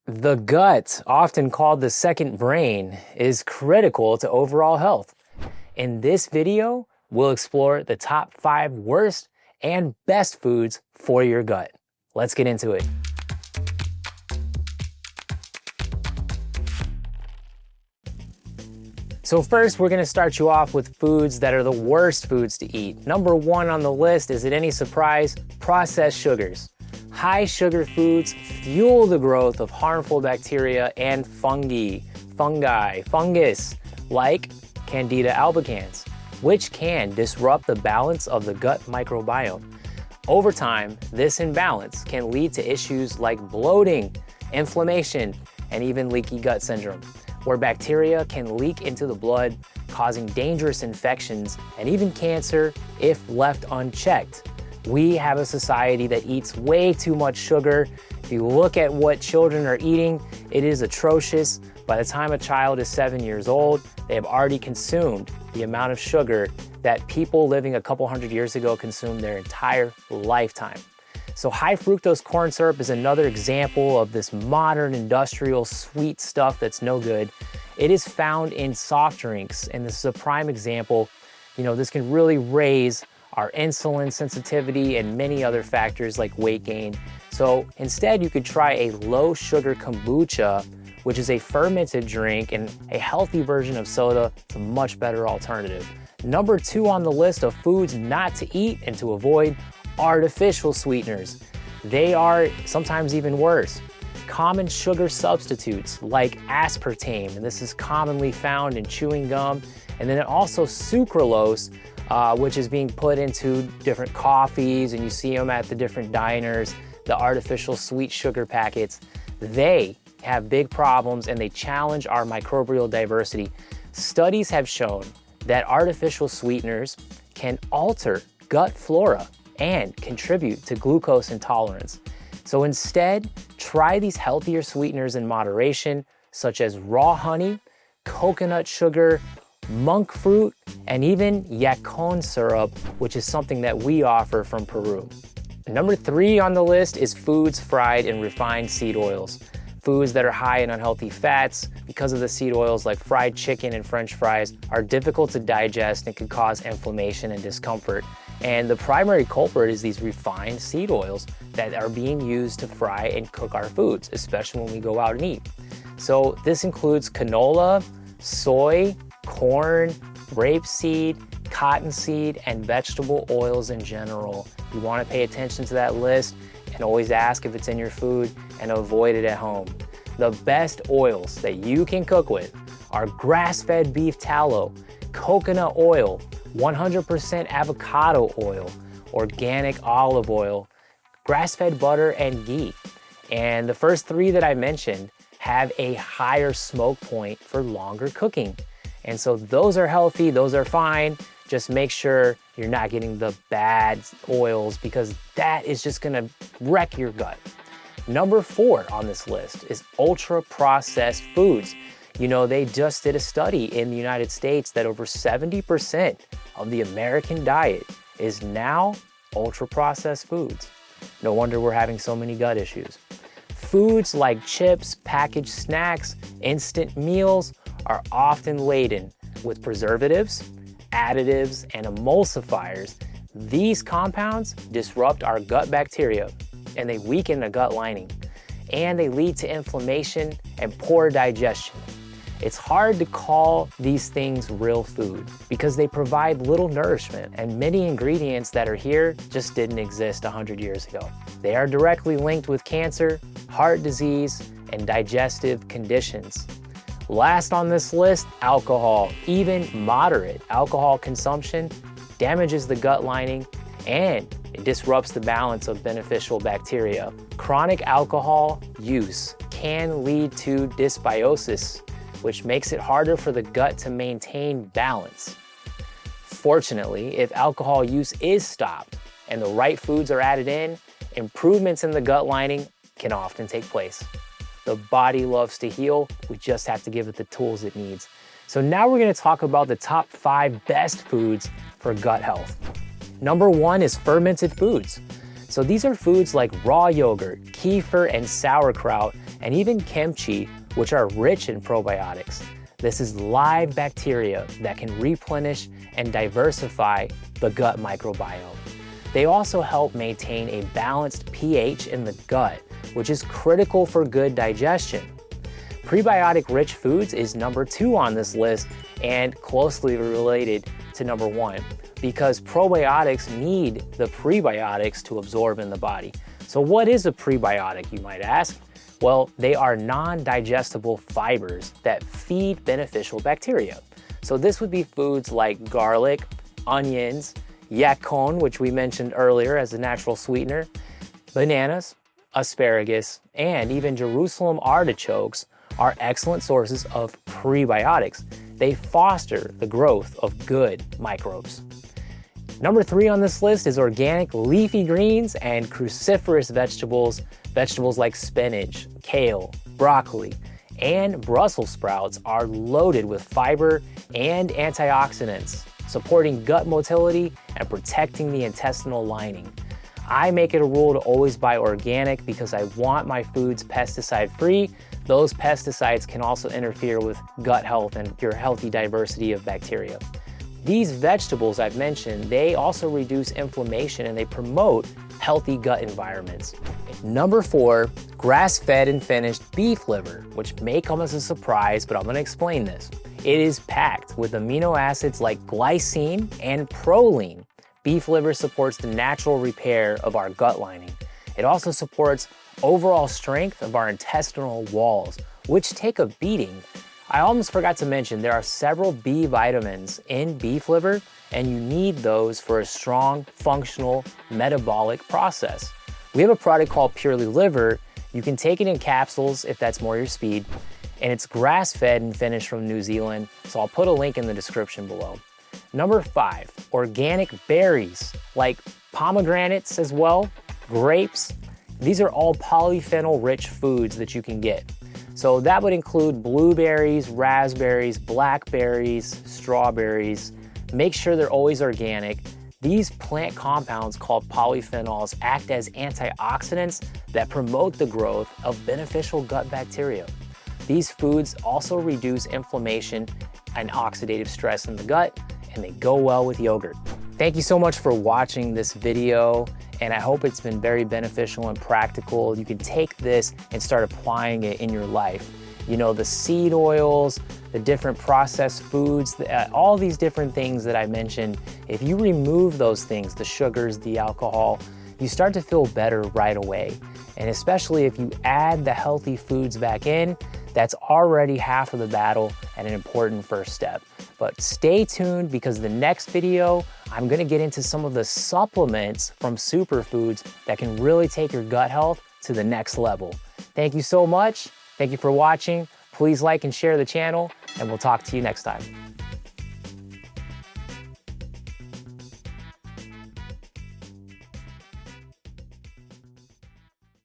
The gut, often called the second brain, is critical to overall health. In this video, we'll explore the top 5 worst and best foods for your gut. Let's get into it. So first, we're gonna start you off with foods that are the worst foods to eat. Number 1 on the list, is it any surprise? Processed sugars. High sugar foods fuel the growth of harmful bacteria and fungus, like Candida albicans, which can disrupt the balance of the gut microbiome. Over time, this imbalance can lead to issues like bloating, inflammation, and even leaky gut syndrome, where bacteria can leak into the blood, causing dangerous infections and even cancer if left unchecked. We have a society that eats way too much sugar. If you look at what children are eating, it is atrocious. By the time a child is 7 years old, they have already consumed the amount of sugar that people living a couple hundred years ago consumed their entire lifetime. So high fructose corn syrup is another example of this modern industrial sweet stuff that's no good. It is found in soft drinks, and this is a prime example. This can really raise our insulin sensitivity and many other factors like weight gain. So instead, you could try a low sugar kombucha, which is a fermented drink and a healthy version of soda. It's a much better alternative. Number 2 on the list of foods not to eat and to avoid: artificial sweeteners. They are sometimes even worse. Common sugar substitutes like aspartame, and this is commonly found in chewing gum, and then also sucralose, which is being put into different coffees, and you see them at the different diners, the artificial sweet sugar packets. They have big problems and they challenge our microbial diversity. Studies have shown that artificial sweeteners can alter gut flora and contribute to glucose intolerance. So instead, try these healthier sweeteners in moderation, such as raw honey, coconut sugar, monk fruit, and even yacon syrup, which is something that we offer from Peru. Number 3 on the list is foods fried in refined seed oils. Foods that are high in unhealthy fats because of the seed oils, like fried chicken and French fries, are difficult to digest and can cause inflammation and discomfort. And the primary culprit is these refined seed oils that are being used to fry and cook our foods, especially when we go out and eat. So this includes canola, soy, corn, rapeseed, cottonseed, and vegetable oils in general. You want to pay attention to that list and always ask if it's in your food and avoid it at home. The best oils that you can cook with are grass-fed beef tallow, coconut oil, 100% avocado oil, organic olive oil, grass-fed butter, and ghee. And the first 3 that I mentioned have a higher smoke point for longer cooking. And so those are healthy, those are fine. Just make sure you're not getting the bad oils, because that is just gonna wreck your gut. Number 4 on this list is ultra-processed foods. They just did a study in the United States that over 70% of the American diet is now ultra-processed foods. No wonder we're having so many gut issues. Foods like chips, packaged snacks, instant meals are often laden with preservatives, additives, and emulsifiers. These compounds disrupt our gut bacteria and they weaken the gut lining, and they lead to inflammation and poor digestion. It's hard to call these things real food because they provide little nourishment, and many ingredients that are here just didn't exist 100 years ago. They are directly linked with cancer, heart disease, and digestive conditions. Last on this list, alcohol. Even moderate alcohol consumption damages the gut lining and it disrupts the balance of beneficial bacteria. Chronic alcohol use can lead to dysbiosis, which makes it harder for the gut to maintain balance. Fortunately, if alcohol use is stopped and the right foods are added in, improvements in the gut lining can often take place. The body loves to heal. We just have to give it the tools it needs. So now we're gonna talk about the top 5 best foods for gut health. Number 1 is fermented foods. So these are foods like raw yogurt, kefir, and sauerkraut, and even kimchi, which are rich in probiotics. This is live bacteria that can replenish and diversify the gut microbiome. They also help maintain a balanced pH in the gut, which is critical for good digestion. Prebiotic-rich foods is number 2 on this list and closely related to number 1 because probiotics need the prebiotics to absorb in the body. So what is a prebiotic, you might ask? Well, they are non-digestible fibers that feed beneficial bacteria. So this would be foods like garlic, onions, yacon, which we mentioned earlier as a natural sweetener, bananas, asparagus, and even Jerusalem artichokes are excellent sources of prebiotics. They foster the growth of good microbes. Number 3 on this list is organic leafy greens and cruciferous vegetables. Vegetables like spinach, kale, broccoli, and Brussels sprouts are loaded with fiber and antioxidants, supporting gut motility and protecting the intestinal lining. I make it a rule to always buy organic because I want my foods pesticide-free. Those pesticides can also interfere with gut health and your healthy diversity of bacteria. These vegetables I've mentioned, they also reduce inflammation and they promote healthy gut environments. Number 4, grass-fed and finished beef liver, which may come as a surprise, but I'm going to explain this. It is packed with amino acids like glycine and proline. Beef liver supports the natural repair of our gut lining. It also supports overall strength of our intestinal walls, which take a beating. I almost forgot to mention there are several B vitamins in beef liver, and you need those for a strong, functional, metabolic process. We have a product called Purely Liver. You can take it in capsules if that's more your speed, and it's grass-fed and finished from New Zealand, so I'll put a link in the description below. Number 5, organic berries, like pomegranates as well, grapes. These are all polyphenol-rich foods that you can get. So that would include blueberries, raspberries, blackberries, strawberries. Make sure they're always organic. These plant compounds called polyphenols act as antioxidants that promote the growth of beneficial gut bacteria. These foods also reduce inflammation and oxidative stress in the gut, and they go well with yogurt. Thank you so much for watching this video, and I hope it's been very beneficial and practical. You can take this and start applying it in your life. You know, the seed oils, the different processed foods, all these different things that I mentioned, if you remove those things, the sugars, the alcohol, you start to feel better right away. And especially if you add the healthy foods back in, that's already half of the battle and an important first step. But stay tuned because the next video, I'm gonna get into some of the supplements from superfoods that can really take your gut health to the next level. Thank you so much. Thank you for watching. Please like and share the channel, and we'll talk to you next time.